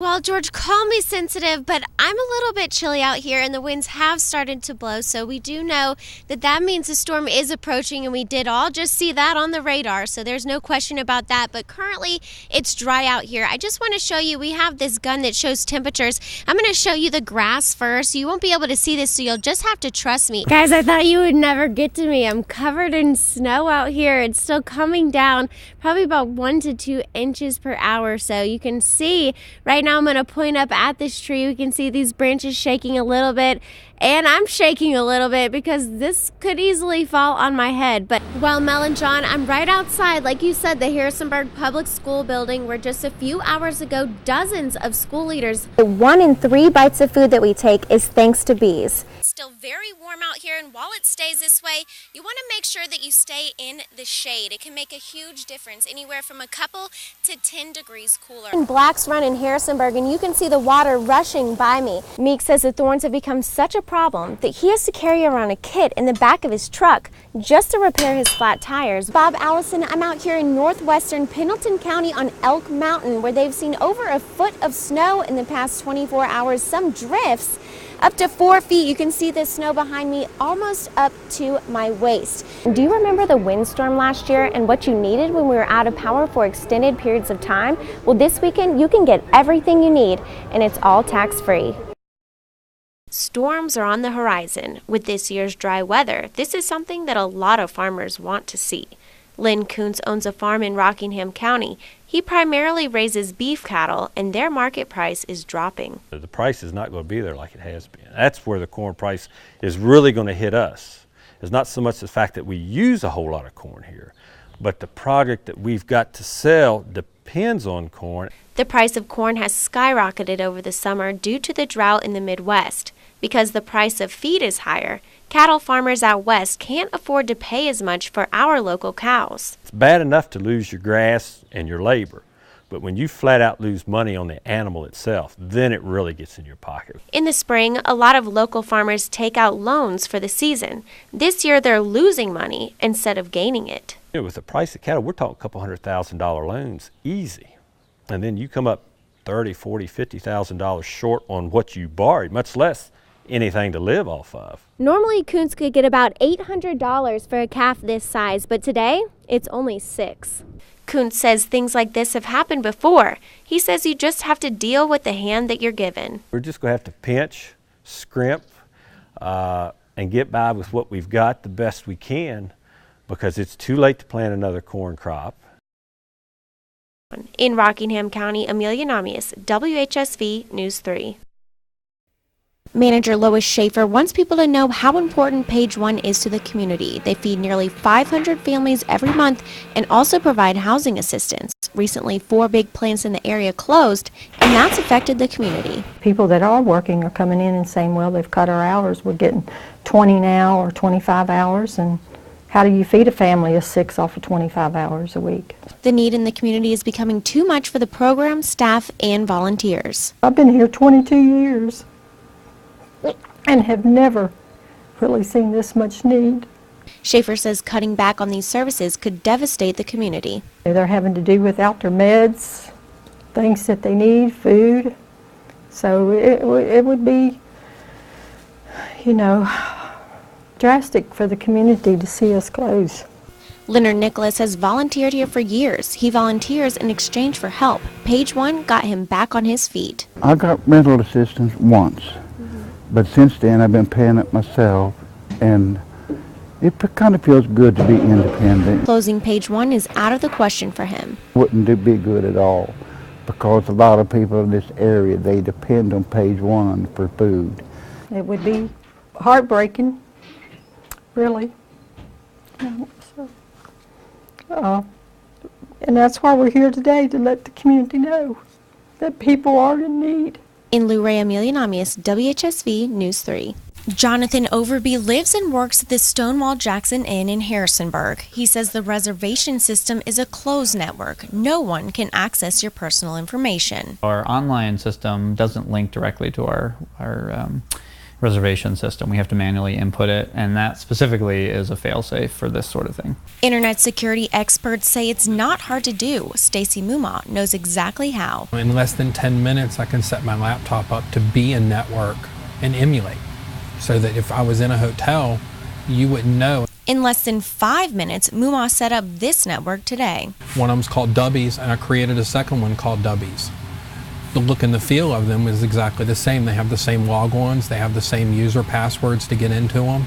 Well, George, call me sensitive, but I'm a little bit chilly out here and the winds have started to blow. So we do know that means a storm is approaching, and we did all just see that on the radar. So there's no question about that. But currently it's dry out here. I just want to show you, we have this gun that shows temperatures. I'm going to show you the grass first. You won't be able to see this, so you'll just have to trust me. Guys, I thought you would never get to me. I'm covered in snow out here. It's still coming down, probably about 1 to 2 inches per hour. So you can see right now I'm going to point up at this tree. We can see these branches shaking a little bit, and I'm shaking a little bit because this could easily fall on my head. But, well, Mel and John, I'm right outside, like you said, the Harrisonburg Public School building, where just a few hours ago, dozens of school leaders. 1 in 3 bites of food that we take is thanks to bees. It's still very warm out here, and while it stays this way, you want to make sure that you stay in the shade. It can make a huge difference, anywhere from a couple to 10 degrees cooler. Blacks run in Harrisonburg, and you can see the water rushing by me. Meek says the thorns have become such a problem that he has to carry around a kit in the back of his truck just to repair his flat tires. Bob, Allison, I'm out here in northwestern Pendleton County on Elk Mountain, where they've seen over a foot of snow in the past 24 hours, some drifts up to 4 feet. You can see the snow behind me almost up to my waist. Do you remember the windstorm last year and what you needed when we were out of power for extended periods of time? Well, this weekend you can get everything you need, and it's all tax-free. Storms are on the horizon. With this year's dry weather, this is something that a lot of farmers want to see. Lynn Kuntz owns a farm in Rockingham County. He primarily raises beef cattle, and their market price is dropping. The price is not going to be there like it has been. That's where the corn price is really going to hit us. It's not so much the fact that we use a whole lot of corn here, but the product that we've got to sell depends on corn. The price of corn has skyrocketed over the summer due to the drought in the Midwest. Because the price of feed is higher, cattle farmers out west can't afford to pay as much for our local cows. It's bad enough to lose your grass and your labor, but when you flat out lose money on the animal itself, then it really gets in your pocket. In the spring, a lot of local farmers take out loans for the season. This year, they're losing money instead of gaining it. You know, with the price of cattle, we're talking a couple $100,000 loans, easy. And then you come up $30,000, $40,000, $50,000 short on what you borrowed, much less anything to live off of. Normally, Kuntz could get about $800 for a calf this size, but today, it's only $600. Kuntz says things like this have happened before. He says you just have to deal with the hand that you're given. We're just going to have to pinch, scrimp, and get by with what we've got the best we can, because it's too late to plant another corn crop. In Rockingham County, Amelia Nahmias, WHSV News 3. Manager Lois Schaefer wants people to know how important Page One is to the community. They feed nearly 500 families every month and also provide housing assistance. Recently, 4 big plants in the area closed, and that's affected the community. People that are working are coming in and saying, well, they've cut our hours. We're getting 20 now or 25 hours, and how do you feed a family of 6 off of 25 hours a week? The need in the community is becoming too much for the program, staff, and volunteers. I've been here 22 years. And have never really seen this much need. Schaefer says cutting back on these services could devastate the community. They're having to do without their meds, things that they need, food. So it would be, you know, drastic for the community to see us close. Leonard Nicholas has volunteered here for years. He volunteers in exchange for help. Page One got him back on his feet. I got rental assistance once. But since then, I've been paying it myself, and it kind of feels good to be independent. Closing Page One is out of the question for him. Wouldn't be good at all, because a lot of people in this area, they depend on Page One for food. It would be heartbreaking, really. And that's why we're here today, to let the community know that people are in need. In Luray, Amelia Nahmias, WHSV News 3. Jonathan Overby lives and works at the Stonewall Jackson Inn in Harrisonburg. He says the reservation system is a closed network. No one can access your personal information. Our online system doesn't link directly to our reservation system. We have to manually input it, and that specifically is a fail-safe for this sort of thing. Internet security experts say it's not hard to do. Stacy Muma knows exactly how. In less than 10 minutes, I can set my laptop up to be in network and emulate, so that if I was in a hotel, you wouldn't know. In less than 5 minutes, Muma set up this network today. One of them's called Dubbies, and I created a second one called Dubbies. The look and the feel of them is exactly the same. They have the same logons, they have the same user passwords to get into them,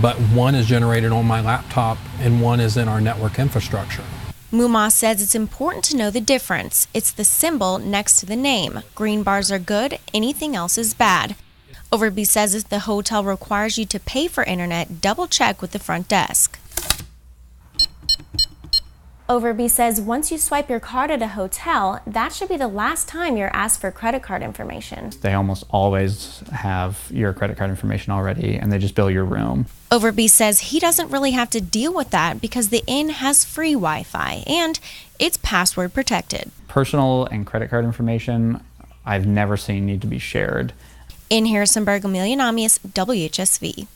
but one is generated on my laptop and one is in our network infrastructure. Muma says it's important to know the difference. It's the symbol next to the name. Green bars are good, anything else is bad. Overby says if the hotel requires you to pay for internet, double check with the front desk. Overby says once you swipe your card at a hotel, that should be the last time you're asked for credit card information. They almost always have your credit card information already, and they just bill your room. Overby says he doesn't really have to deal with that because the inn has free Wi-Fi and it's password protected. Personal and credit card information I've never seen need to be shared. In Harrisonburg, Amelia Nahmias, WHSV.